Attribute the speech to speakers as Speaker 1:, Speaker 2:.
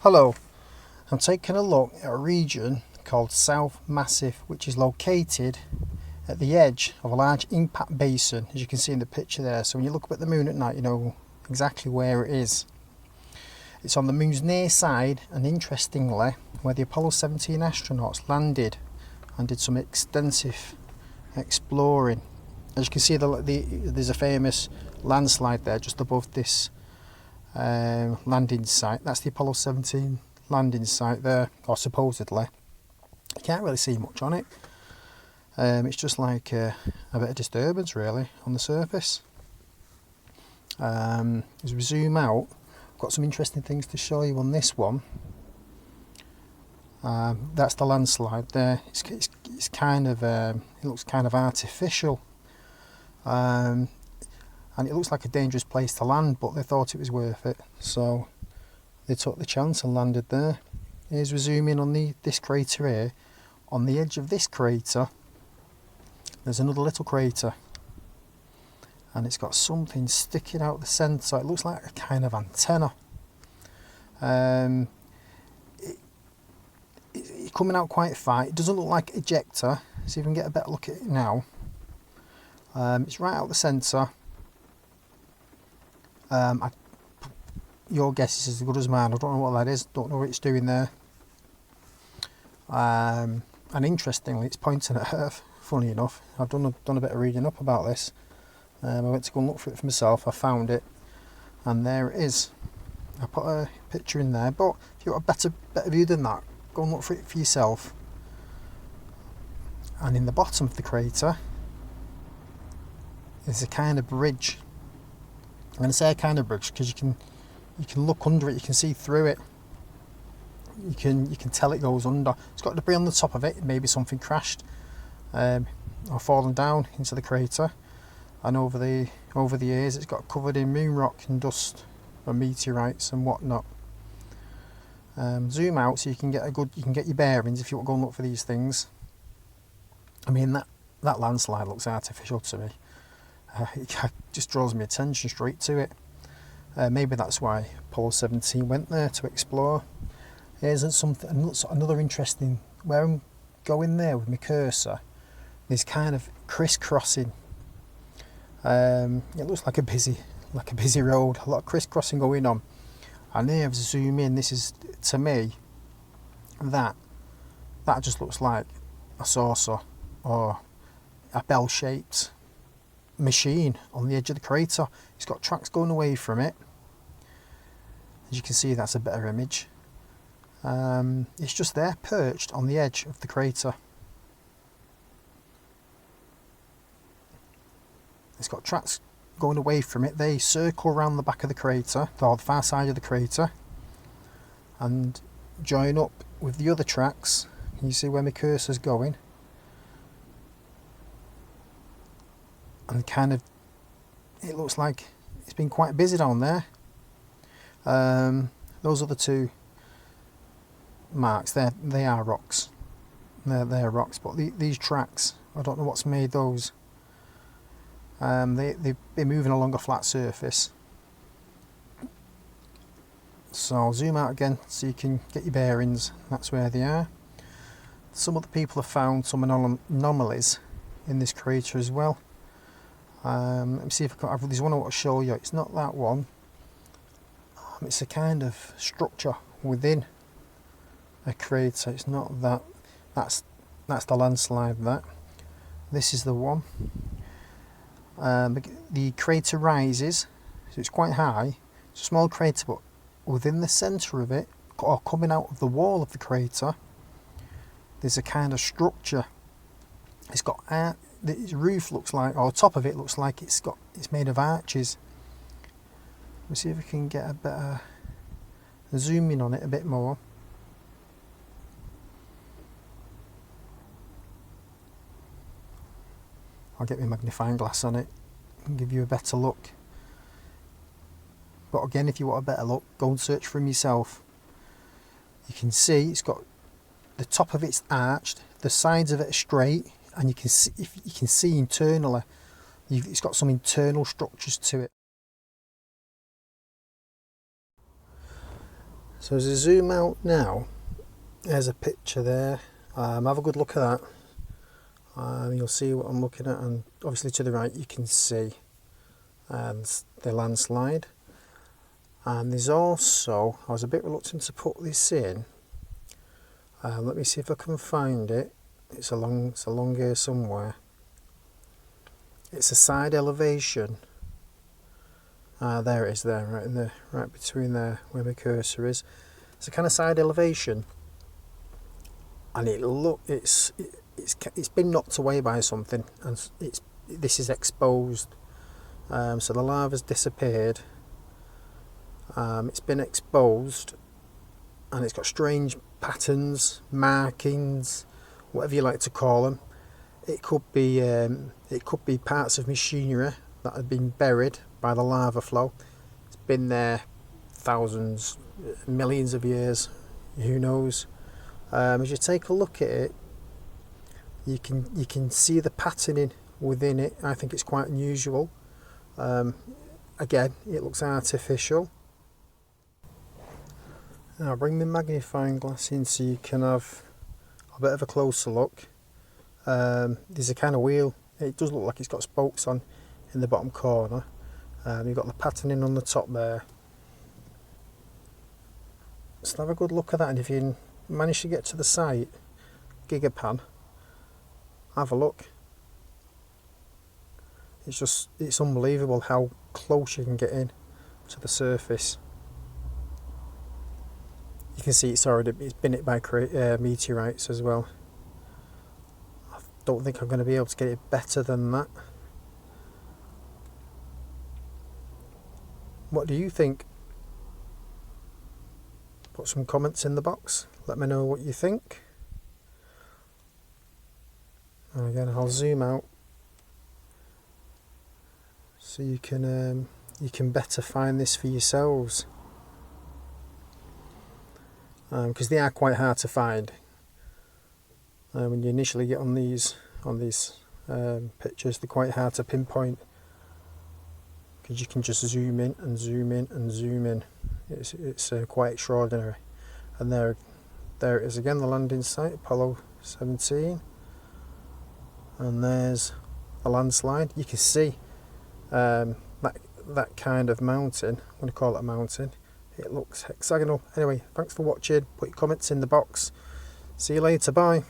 Speaker 1: Hello, I'm taking a look at a region called South Massif, which is located at the edge of a large impact basin, as you can see in the picture there. So when you look up at the moon at night, you know exactly where it is. It's on the moon's near side, and interestingly, where the Apollo 17 astronauts landed and did some extensive exploring. As you can see, there's a famous landslide there just above this landing site. That's the Apollo 17 landing site there, or supposedly. You can't really see much on it. It's just like a bit of disturbance really on the surface. As we zoom out, I've got some interesting things to show you on this one. That's the landslide there. It's kind of it looks kind of artificial, and it looks like a dangerous place to land, but they thought it was worth it, so they took the chance and landed there. Here's we zoom in on this crater here. On the edge of this crater there's another little crater, and it's got something sticking out the centre. It looks like a kind of antenna. It's coming out quite far. It doesn't look like ejector. See if we can get a better look at it now. It's right out the centre. Your guess is as good as mine. I don't know what that is. Don't know what it's doing there. And interestingly, it's pointing at Earth. Funny enough, I've done a bit of reading up about this. I went to go and look for it for myself. I found it, and there it is. I put a picture in there, but if you've got a better view than that, go and look for it for yourself. And in the bottom of the crater is a kind of bridge. I'm going to say a kind of bridge because you can look under it, you can see through it. You can tell it goes under. It's got debris on the top of it. Maybe something crashed or fallen down into the crater. And over the years, it's got covered in moon rock and dust and meteorites and whatnot. Zoom out so you can get your bearings if you want to go and look for these things. I mean, that landslide looks artificial to me. It just draws my attention straight to it. Maybe that's why Apollo 17 went there to explore. Here's another interesting, where I'm going there with my cursor, there's kind of crisscrossing. It looks like a busy road, a lot of crisscrossing going on. And here, as I zoom in, this is, to me, that just looks like a saucer or a bell-shaped machine on the edge of the crater. It's got tracks going away from it. As you can see, that's a better image. It's just there, perched on the edge of the crater. It's got tracks going away from it. They circle around the back of the crater, or the far side of the crater, and join up with the other tracks. Can you see where my cursor's going? And it looks like it's been quite busy down there. Those are the two marks. They are rocks. They're rocks, but these tracks, I don't know what's made those. They've been moving along a flat surface. So I'll zoom out again so you can get your bearings. That's where they are. Some other people have found some anomalies in this crater as well. Let me see if there's one I want to show you. It's not that one. It's a kind of structure within a crater. It's not that. That's the landslide. This is the one. The crater rises, so it's quite high. It's a small crater, but within the centre of it, or coming out of the wall of the crater, there's a kind of structure. It's got its roof looks like, or top of it looks like it's made of arches. Let's see if we can get a better zoom in on it a bit more. I'll get my magnifying glass on it and give you a better look. But again, if you want a better look, go and search for them yourself. You can see it's got the top of it's arched, the sides of it are straight, and you can see internally, it's got some internal structures to it. So as I zoom out now, there's a picture there. Have a good look at that. You'll see what I'm looking at, and obviously to the right you can see the landslide. And there's also, I was a bit reluctant to put this in. Let me see if I can find it. It's along here somewhere. It's a side elevation. There it is, there, right between there where my cursor is. It's a kind of side elevation, and it's been knocked away by something, and this is exposed. So the lava's disappeared. It's been exposed, and it's got strange patterns, markings, whatever you like to call them. It could be parts of machinery that have been buried by the lava flow. It's been there thousands, millions of years, who knows. As you take a look at it, you can see the patterning within it. I think it's quite unusual. Again, it looks artificial. Now I'll bring the magnifying glass in so you can have a bit of a closer look. There's a kind of wheel. It does look like it's got spokes on in the bottom corner. You've got the patterning on the top there. So have a good look at that, and if you manage to get to the site, Gigapan, have a look. It's unbelievable how close you can get in to the surface. You can see it's been hit by meteorites as well. I don't think I'm going to be able to get it better than that. What do you think? Put some comments in the box. Let me know what you think. And again, I'll zoom out so you can better find this for yourselves, because they are quite hard to find. When you initially get on these pictures, they're quite hard to pinpoint, because you can just zoom in and zoom in and zoom in. It's quite extraordinary. And there it is again, the landing site, Apollo 17. And there's a landslide. You can see that kind of mountain. I'm going to call it a mountain. It looks hexagonal. Anyway, thanks for watching. Put your comments in the box. See you later. Bye.